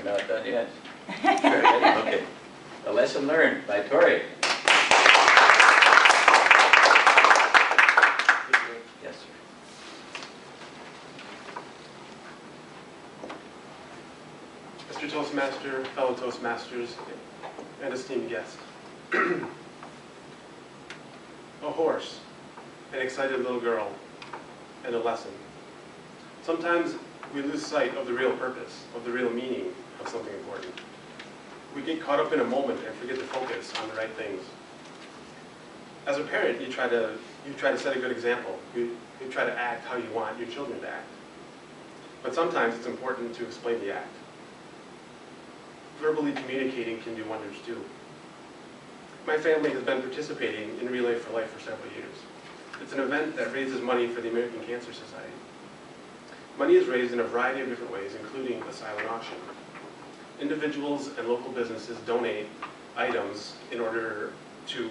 We're not done yet. Very good. Okay. A lesson learned by Torey. Yes, sir. Mr. Toastmaster, fellow Toastmasters, and esteemed guest. A horse, an excited little girl, and a lesson. Sometimes we lose sight of the real purpose, of the real meaning of something important. We get caught up in a moment and forget to focus on the right things. As a parent, you try to set a good example. You try to act how you want your children to act. But sometimes it's important to explain the act. Verbally communicating can do wonders too. My family has been participating in Relay for Life for several years. It's an event that raises money for the American Cancer Society. Money is raised in a variety of different ways, including a silent auction. Individuals and local businesses donate items in order to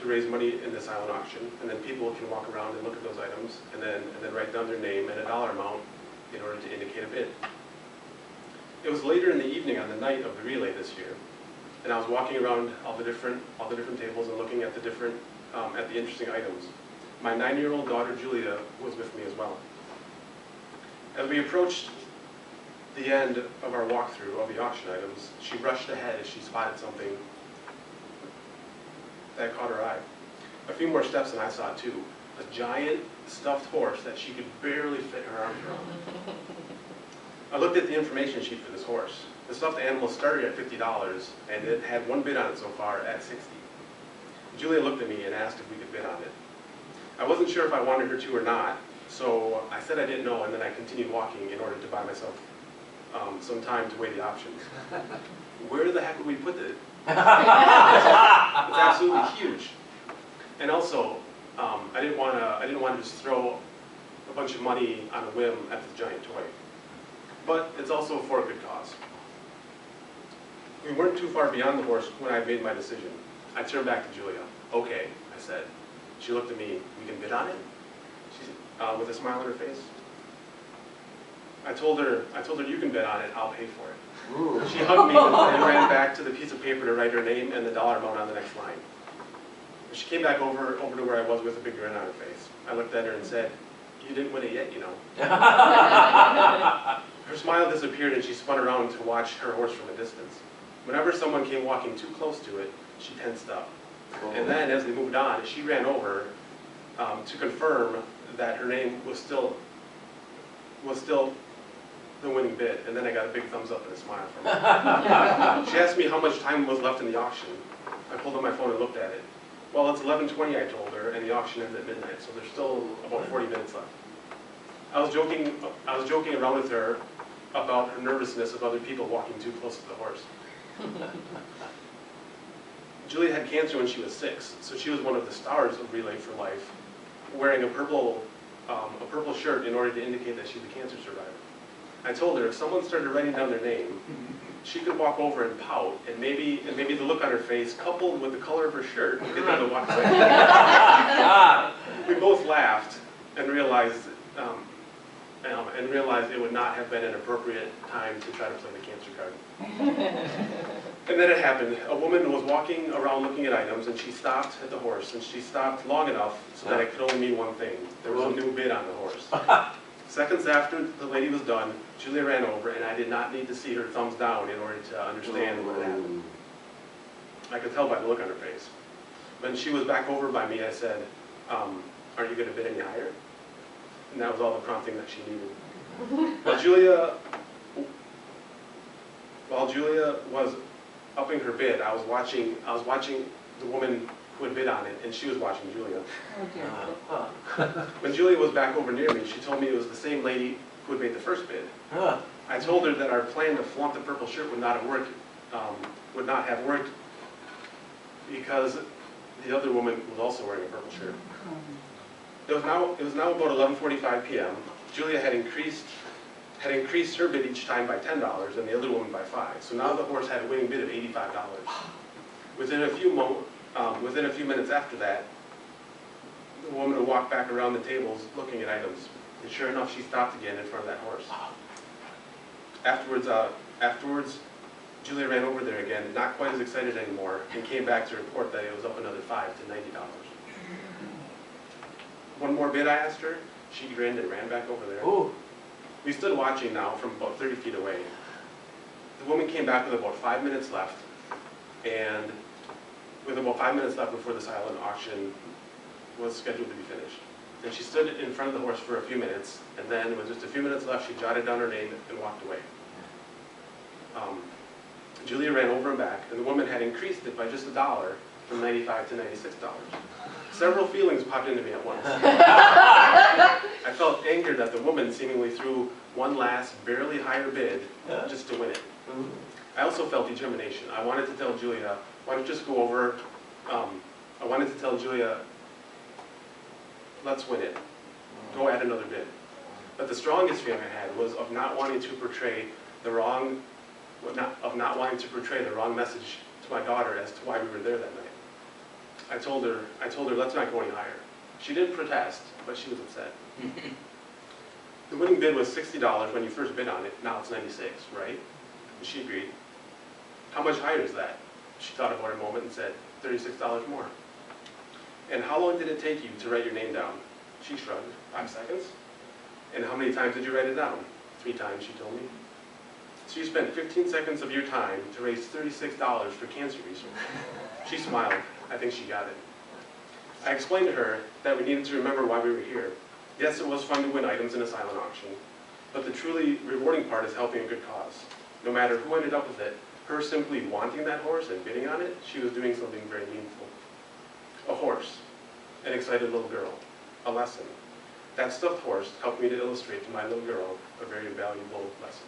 raise money in the silent auction, and then people can walk around and look at those items and then write down their name and a dollar amount in order to indicate a bid. It was later in the evening on the night of the relay this year, and I was walking around all the different tables and looking at the interesting items. My 9-year-old daughter Julia was with me as well. As we approached the end of our walkthrough of the auction items, she rushed ahead as she spotted something that caught her eye. A few more steps and I saw it too. A giant stuffed horse that she could barely fit her arms around. I looked at the information sheet for this horse. The stuffed animal started at $50 and it had one bid on it so far at $60. Julia looked at me and asked if we could bid on it. I wasn't sure if I wanted her to or not, so I said I didn't know, and then I continued walking in order to buy myself some time to weigh the options. Where the heck would we put it? It's absolutely huge. And also, I didn't want to just throw a bunch of money on a whim at the giant toy. But it's also for a good cause. We weren't too far beyond the horse when I made my decision. I turned back to Julia. Okay, I said. She looked at me. We can bid on it? With a smile on her face. I told her, you can bid on it, I'll pay for it. Ooh. She hugged me and ran back to the piece of paper to write her name and the dollar amount on the next line. She came back over to where I was with a big grin on her face. I looked at her and said, you didn't win it yet, you know. Her smile disappeared and she spun around to watch her horse from a distance. Whenever someone came walking too close to it, she tensed up. Oh. And then as they moved on, she ran over to confirm that her name was still the winning bid, and then I got a big thumbs up and a smile from her. She asked me how much time was left in the auction. I pulled up my phone and looked at it. Well, it's 11:20, I told her, and the auction ends at midnight, so there's still about 40 minutes left. I was joking around with her about her nervousness of other people walking too close to the horse. Julia had cancer when she was 6, so she was one of the stars of Relay for Life, wearing a purple shirt in order to indicate that she's a cancer survivor. I told her if someone started writing down their name, she could walk over and pout, and maybe the look on her face, coupled with the color of her shirt, would get them to walk away. We both laughed and realized it would not have been an appropriate time to try to play the cancer card. And then it happened. A woman was walking around looking at items, and she stopped at the horse, and she stopped long enough so that it could only mean one thing. There was a new bid on the horse. Seconds after the lady was done, Julia ran over, and I did not need to see her thumbs down in order to understand what had happened. I could tell by the look on her face. When she was back over by me, I said, aren't you going to bid any higher? And that was all the prompting that she needed. While Julia was upping her bid, I was watching the woman who had bid on it, and she was watching Julia. When Julia was back over near me, she told me it was the same lady who had made the first bid. I told her that our plan to flaunt the purple shirt would not have worked because the other woman was also wearing a purple shirt. It was now about 11:45 p.m. Julia had increased her bid each time by $10 and the other woman by $5. So now the horse had a winning bid of $85. Within a few minutes after that, the woman would walk back around the tables looking at items. And sure enough, she stopped again in front of that horse. Afterwards, Afterwards, Julia ran over there again, not quite as excited anymore, and came back to report that it was up another $5 to $90. One more bid, I asked her. She grinned and ran back over there. Ooh. We stood watching now from about 30 feet away. The woman came back with about 5 minutes left, and with about 5 minutes left before the silent auction was scheduled to be finished. And she stood in front of the horse for a few minutes, and then with just a few minutes left, she jotted down her name and walked away. Julia ran over and back, and the woman had increased it by just $1 from $95 to $96. Several feelings popped into me at once. I felt angered that the woman seemingly threw one last, barely higher bid just to win it. I also felt determination. I wanted to tell Julia, why don't you just go over, I wanted to tell Julia, let's win it. Go add another bid. But the strongest feeling I had was of not wanting to portray the wrong, message to my daughter as to why we were there that night. I told her, let's not go any higher. She didn't protest, but she was upset. The winning bid was $60 when you first bid on it. Now it's $96, right? And she agreed. How much higher is that? She thought about it a moment and said, $36 more. And how long did it take you to write your name down? She shrugged. 5 seconds. And how many times did you write it down? 3 times, she told me. So you spent 15 seconds of your time to raise $36 for cancer research. She smiled. I think she got it. I explained to her that we needed to remember why we were here. Yes, it was fun to win items in a silent auction, but the truly rewarding part is helping a good cause. No matter who ended up with it, her simply wanting that horse and bidding on it, she was doing something very meaningful. A horse, an excited little girl, a lesson. That stuffed horse helped me to illustrate to my little girl a very valuable lesson.